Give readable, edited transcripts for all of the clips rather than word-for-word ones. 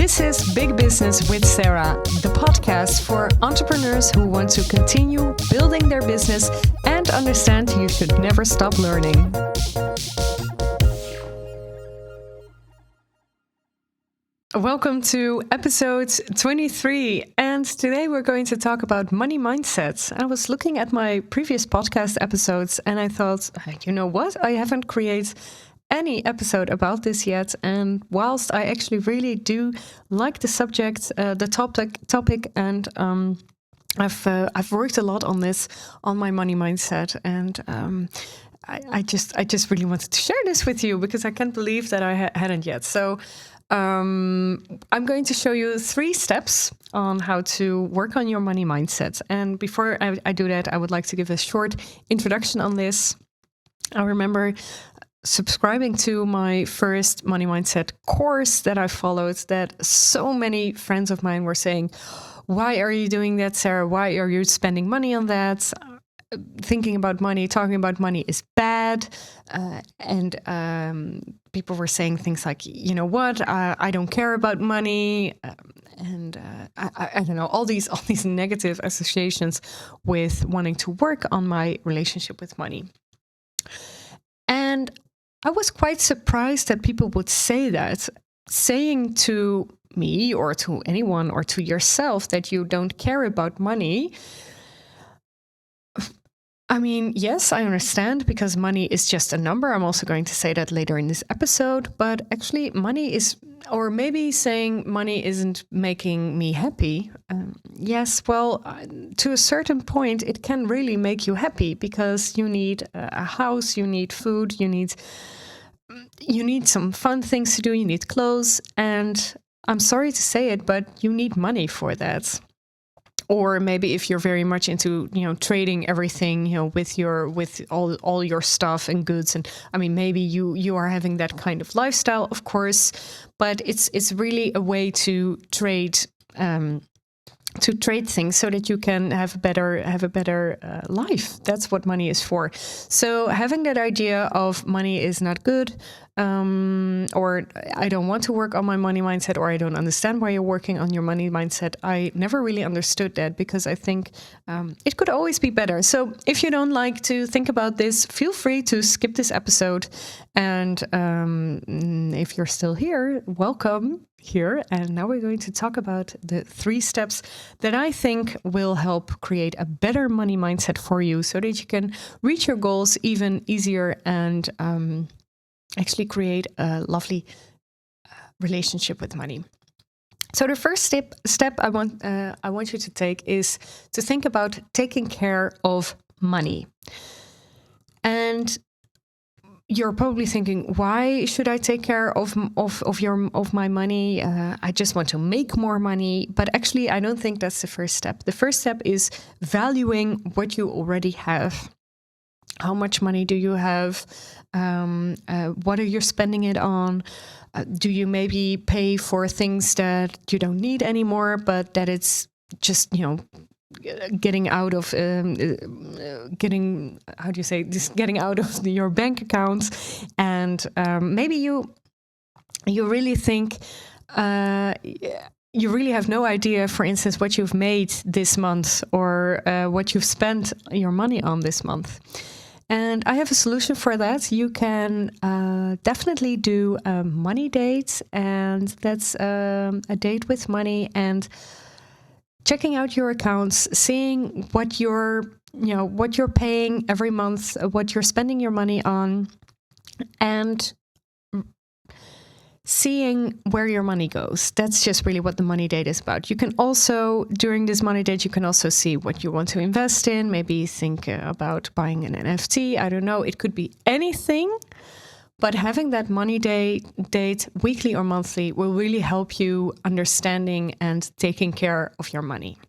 This is Big Business with Sarah, the podcast for entrepreneurs who want to continue building their business and understand you should never stop learning. Welcome to episode 23, and today we're going to talk about money mindset. I was looking at my previous podcast episodes and I thought, you know what? I haven't created any episode about this yet, and whilst I actually really do like the subject, the topic, and I've worked a lot on this, on my money mindset, and I just really wanted to share this with you because I can't believe that I hadn't yet. So I'm going to show you 3 steps on how to work on your money mindset. And before I do that, I would like to give a short introduction on this. I remember subscribing to my first money mindset course that I followed, that so many friends of mine were saying, why are you doing that, Sarah? Why are you spending money on that? Thinking about money, talking about money is bad. And people were saying things like, you know what, I don't care about money. I don't know, all these negative associations with wanting to work on my relationship with money. And I was quite surprised that people would say that. Saying to me or to anyone or to yourself that you don't care about money. I mean, yes, I understand, because money is just a number. I'm also going to say that later in this episode. But actually, money is, or maybe saying money isn't making me happy. Yes, well, to a certain point, it can really make you happy, because you need a house, you need food, you need some fun things to do, you need clothes. And I'm sorry to say it, but you need money for that. Or maybe if you're very much into, trading everything, with all your stuff and goods, and I mean, maybe you are having that kind of lifestyle, of course, but it's really a way to trade things so that you can have a better life. That's what money is for. So having that idea of money is not good, or I don't want to work on my money mindset, or I don't understand why you're working on your money mindset. I never really understood that, because I think it could always be better. So if you don't like to think about this, feel free to skip this episode. And if you're still here, welcome here. And now we're going to talk about the 3 steps that I think will help create a better money mindset for you, so that you can reach your goals even easier and actually create a lovely relationship with money. So the first step I want you to take is to think about taking care of money. And you're probably thinking, why should I take care of my money? I just want to make more money. But actually, I don't think that's the first step. The first step is valuing what you already have. How much money do you have? What are you spending it on? Do you maybe pay for things that you don't need anymore, but that it's just, getting out of getting out of your bank accounts, and maybe you really think you really have no idea, for instance, what you've made this month, or what you've spent your money on this month. And I have a solution for that. You can definitely do a money date, and that's a date with money, and checking out your accounts, seeing what you're paying every month, what you're spending your money on, and seeing where your money goes. That's just really what the money date is about. You can also, during this money date, you can also see what you want to invest in. Maybe think about buying an NFT. I don't know. It could be anything. But having that money date, weekly or monthly, will really help you understanding and taking care of your money.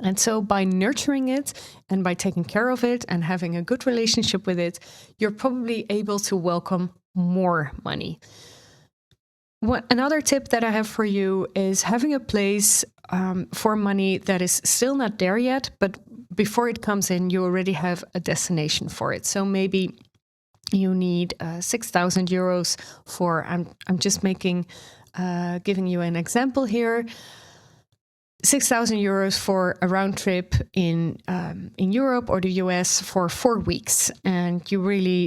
And so by nurturing it and by taking care of it and having a good relationship with it, you're probably able to welcome more money. Another tip that I have for you is having a place for money that is still not there yet, but before it comes in, you already have a destination for it. So maybe you need 6,000 euros for, I'm just making giving you an example here. 6,000 euros for a round trip in Europe or the US for 4 weeks. And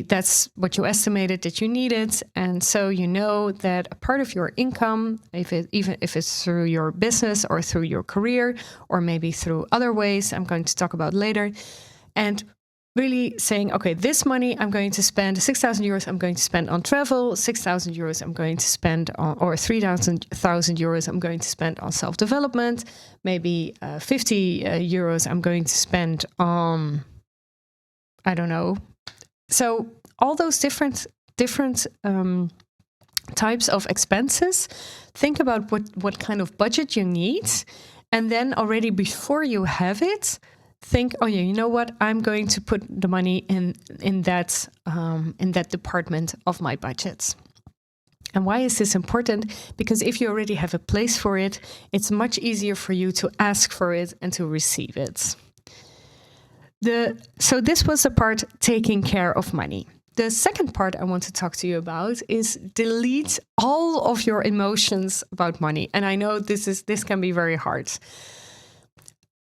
that's what you estimated that you needed. And so you know that a part of your income, even if it's through your business or through your career, or maybe through other ways I'm going to talk about later, and really saying, okay, this money I'm going to spend, 6,000 euros I'm going to spend on travel, 6,000 euros I'm going to spend on, or 3,000 euros I'm going to spend on self-development, maybe 50 euros I'm going to spend on, I don't know. So all those different types of expenses, think about what kind of budget you need. And then already before you have it, think, oh yeah, you know what? I'm going to put the money in that department of my budget. And why is this important? Because if you already have a place for it, it's much easier for you to ask for it and to receive it. So this was the part taking care of money. The second part I want to talk to you about is delete all of your emotions about money. And I know this can be very hard.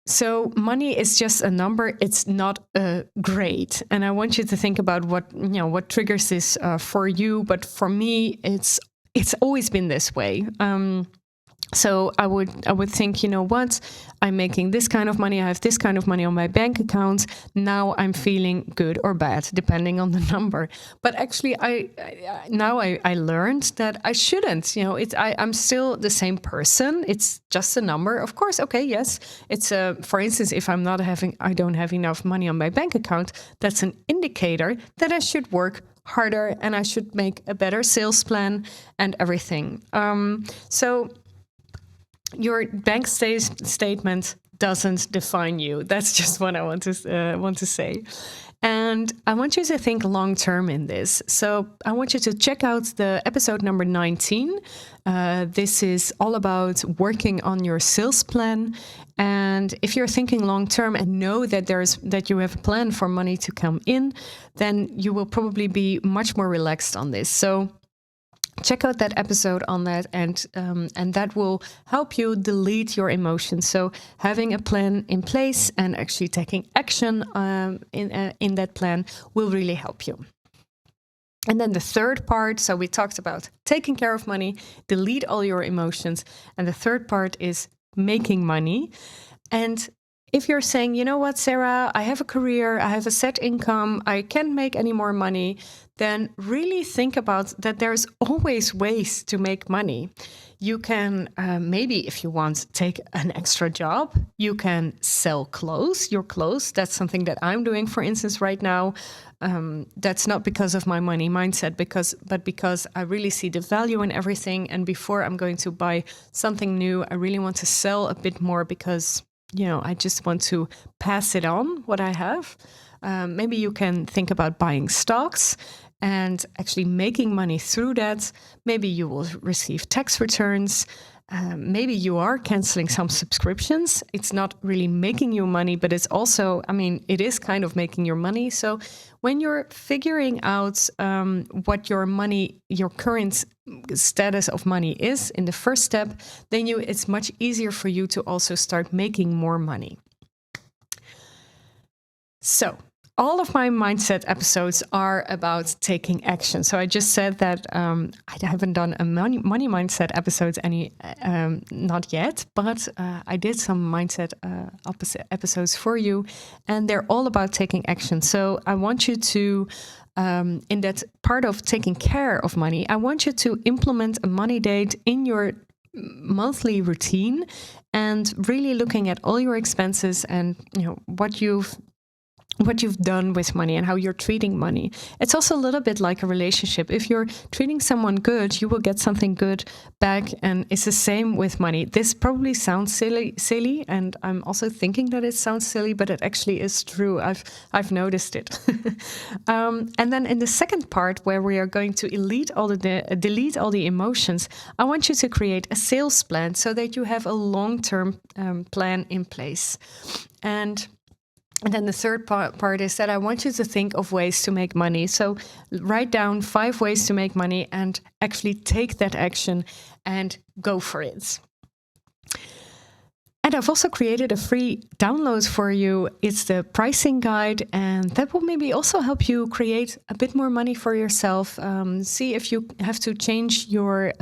So money is just a number. It's not a grade. And I want you to think about what triggers this for you. But for me, it's always been this way. So I would think, you know what, I'm making this kind of money. I have this kind of money on my bank account. Now I'm feeling good or bad, depending on the number. But actually, I learned that I shouldn't. You know, I'm still the same person. It's just a number. Of course, okay, yes. It's for instance, if I don't have enough money on my bank account, that's an indicator that I should work harder and I should make a better sales plan and everything. So your bank statement doesn't define you. That's just what I want to say. And I want you to think long term in this. So I want you to check out the episode number 19. This is all about working on your sales plan. And if you're thinking long term and know that you have a plan for money to come in, then you will probably be much more relaxed on this. So check out that episode on that, and that will help you delete your emotions. So having a plan in place and actually taking action in that plan will really help you. And then the third part, so we talked about taking care of money, delete all your emotions. And the third part is making money. And if you're saying, you know what, Sarah, I have a career, I have a set income, I can't make any more money, then really think about that there's always ways to make money. You can, maybe if you want, take an extra job. You can sell your clothes. That's something that I'm doing, for instance, right now. That's not because of my money mindset, but because I really see the value in everything. And before I'm going to buy something new, I really want to sell a bit more because I just want to pass it on what I have. Maybe you can think about buying stocks and actually making money through that. Maybe you will receive tax returns. Maybe you are canceling some subscriptions. It's not really making you money, but it's also, it is kind of making your money. So when you're figuring out what your current status of money is in the first step, then it's much easier for you to also start making more money. So all of my mindset episodes are about taking action. So I just said that I haven't done a money mindset episodes not yet, but I did some mindset episodes for you, and they're all about taking action. So I want you to, in that part of taking care of money, I want you to implement a money date in your monthly routine and really looking at all your expenses and what you've done with money and how you're treating money. It's also a little bit like a relationship. If you're treating someone good, you will get something good back, and it's the same with money. This probably sounds silly, and I'm also thinking that it sounds silly, but it actually is true. I've noticed it. And then in the second part, where we are going to delete all the emotions, I want you to create a sales plan so that you have a long-term plan in place. And And then the third part is that I want you to think of ways to make money. So write down 5 ways to make money and actually take that action and go for it. And I've also created a free download for you. It's the pricing guide, and that will maybe also help you create a bit more money for yourself. See if you have to change your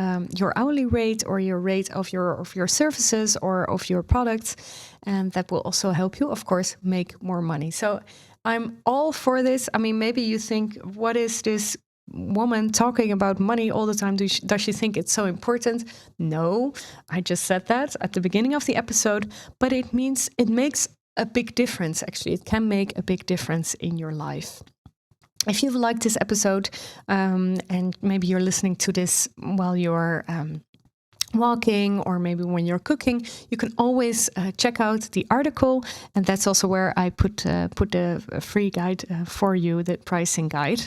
hourly rate or your rate of your services or of your products, and that will also help you, of course, make more money. So I'm all for this. I mean, maybe you think, what is this woman talking about money all the time? Does she think it's so important? No, I just said that at the beginning of the episode, but it makes a big difference. Actually, it can make a big difference in your life. If you've liked this episode, and maybe you're listening to this while you're walking or maybe when you're cooking, you can always check out the article, and that's also where I put a free guide for you, the pricing guide.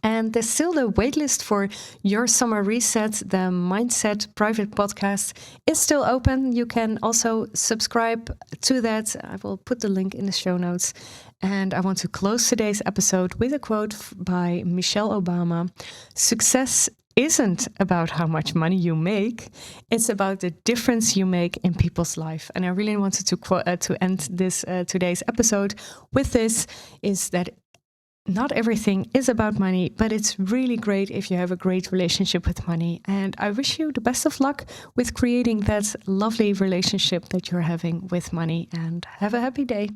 And there's still the waitlist for Your Summer Reset, the Mindset private podcast, is still open. You can also subscribe to that. I will put the link in the show notes. And I want to close today's episode with a quote by Michelle Obama. Success isn't about how much money you make. It's about the difference you make in people's life. And I really wanted to end this today's episode with this, is that not everything is about money, but it's really great if you have a great relationship with money. And I wish you the best of luck with creating that lovely relationship that you're having with money, and have a happy day.